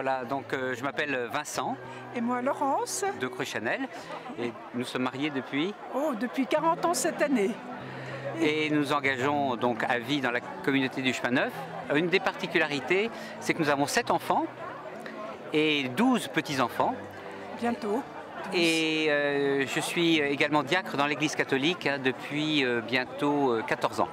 Voilà, donc je m'appelle Vincent. Et moi Laurence. De Cruchanel. Et nous sommes mariés depuis depuis 40 ans cette année. Et nous engageons donc à vie dans la communauté du Chemin Neuf. Une des particularités, c'est que nous avons 7 enfants et 12 petits-enfants. Bientôt. Et je suis également diacre dans l'Église catholique depuis bientôt 14 ans.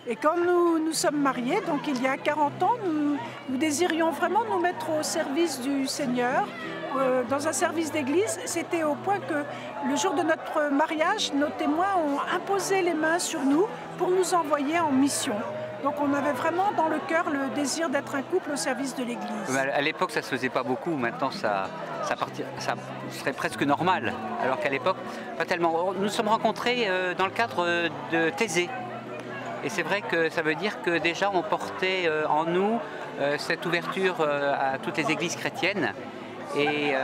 Et quand nous sommes mariés, donc il y a 40 ans, nous désirions vraiment nous mettre au service du Seigneur, dans un service d'église. C'était au point que le jour de notre mariage, nos témoins ont imposé les mains sur nous pour nous envoyer en mission. Donc on avait vraiment dans le cœur le désir d'être un couple au service de l'église. À l'époque, ça ne se faisait pas beaucoup. Maintenant, ça serait presque normal. Alors qu'à l'époque, pas tellement. Nous nous sommes rencontrés dans le cadre de Thésée. Et c'est vrai que ça veut dire que déjà on portait en nous cette ouverture à toutes les églises chrétiennes. Et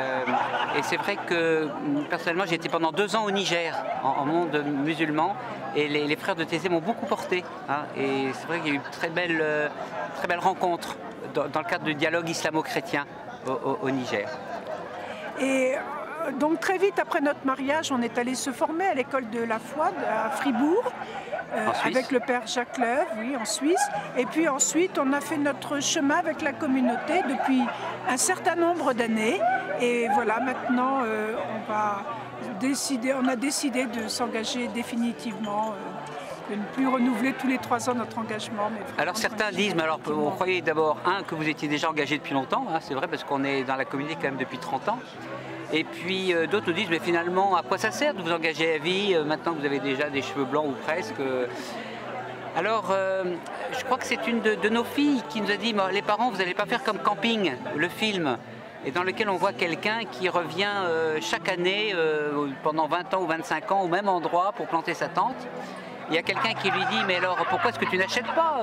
c'est vrai que personnellement j'ai été pendant 2 ans au Niger, en monde musulman, et les frères de Thésée m'ont beaucoup porté. Hein, et c'est vrai qu'il y a eu très belle rencontre dans le cadre du dialogue islamo-chrétien au Niger. Et donc très vite après notre mariage, on est allé se former à l'école de la foi à Fribourg, avec le père Jacques Leuve, oui, en Suisse. Et puis ensuite, on a fait notre chemin avec la communauté depuis un certain nombre d'années. Et voilà, maintenant, on a décidé de s'engager définitivement, de ne plus renouveler tous les 3 ans notre engagement. Alors certains disent, mais alors on croyait d'abord, que vous étiez déjà engagé depuis longtemps, hein, c'est vrai, parce qu'on est dans la communauté quand même depuis 30 ans. Et puis d'autres nous disent, mais finalement, à quoi ça sert de vous engager à vie, maintenant que vous avez déjà des cheveux blancs ou presque. Alors, je crois que c'est une de nos filles qui nous a dit, les parents, vous n'allez pas faire comme Camping, le film, et dans lequel on voit quelqu'un qui revient chaque année, pendant 20 ans ou 25 ans, au même endroit pour planter sa tente. Il y a quelqu'un qui lui dit, mais alors pourquoi est-ce que tu n'achètes pas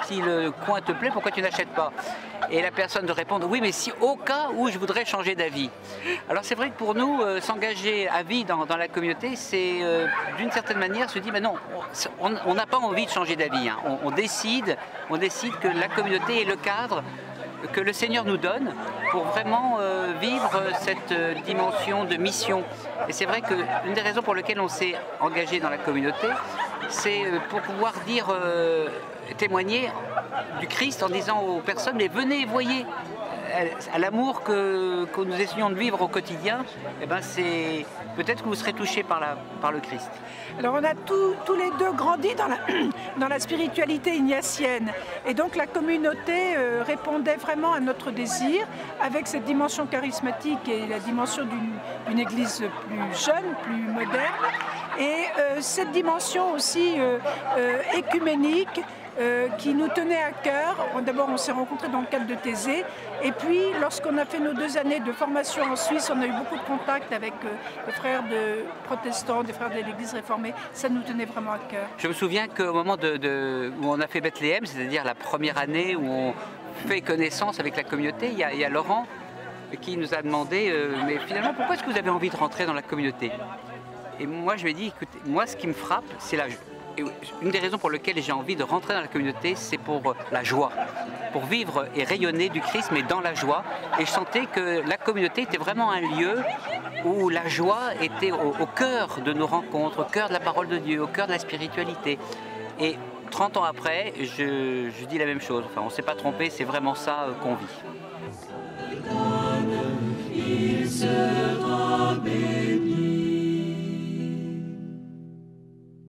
si le coin te plaît, pourquoi tu n'achètes pas? Et la personne de répondre, oui, mais si au cas où je voudrais changer d'avis. Alors c'est vrai que pour nous, s'engager à vie dans la communauté, c'est d'une certaine manière se dire, mais non, on n'a pas envie de changer d'avis. Hein. On décide que la communauté est le cadre que le Seigneur nous donne pour vraiment vivre cette dimension de mission. Et c'est vrai qu'une des raisons pour lesquelles on s'est engagé dans la communauté, c'est pour pouvoir dire, témoigner du Christ en disant aux personnes, mais venez, voyez, à l'amour que nous essayons de vivre au quotidien, eh ben c'est peut-être que vous serez touchés par le Christ. Alors on a tous les deux grandi dans la spiritualité ignatienne, et donc la communauté répondait vraiment à notre désir avec cette dimension charismatique et la dimension d'une église plus jeune, plus moderne, et cette dimension aussi écuménique qui nous tenait à cœur. D'abord, on s'est rencontrés dans le cadre de Thésée, et puis lorsqu'on a fait nos 2 années de formation en Suisse, on a eu beaucoup de contacts avec les frères protestants, des frères de l'Église réformée. Ça nous tenait vraiment à cœur. Je me souviens qu'au moment où on a fait Bethléem, c'est-à-dire la première année où on fait connaissance avec la communauté, il y a Laurent qui nous a demandé mais finalement, pourquoi est-ce que vous avez envie de rentrer dans la communauté? Et moi, je lui ai dit, écoutez, moi, ce qui me frappe, c'est une des raisons pour lesquelles j'ai envie de rentrer dans la communauté, c'est pour la joie, pour vivre et rayonner du Christ, mais dans la joie. Et je sentais que la communauté était vraiment un lieu où la joie était au cœur de nos rencontres, au cœur de la parole de Dieu, au cœur de la spiritualité. Et 30 ans après, je dis la même chose. Enfin, on ne s'est pas trompé, c'est vraiment ça qu'on vit.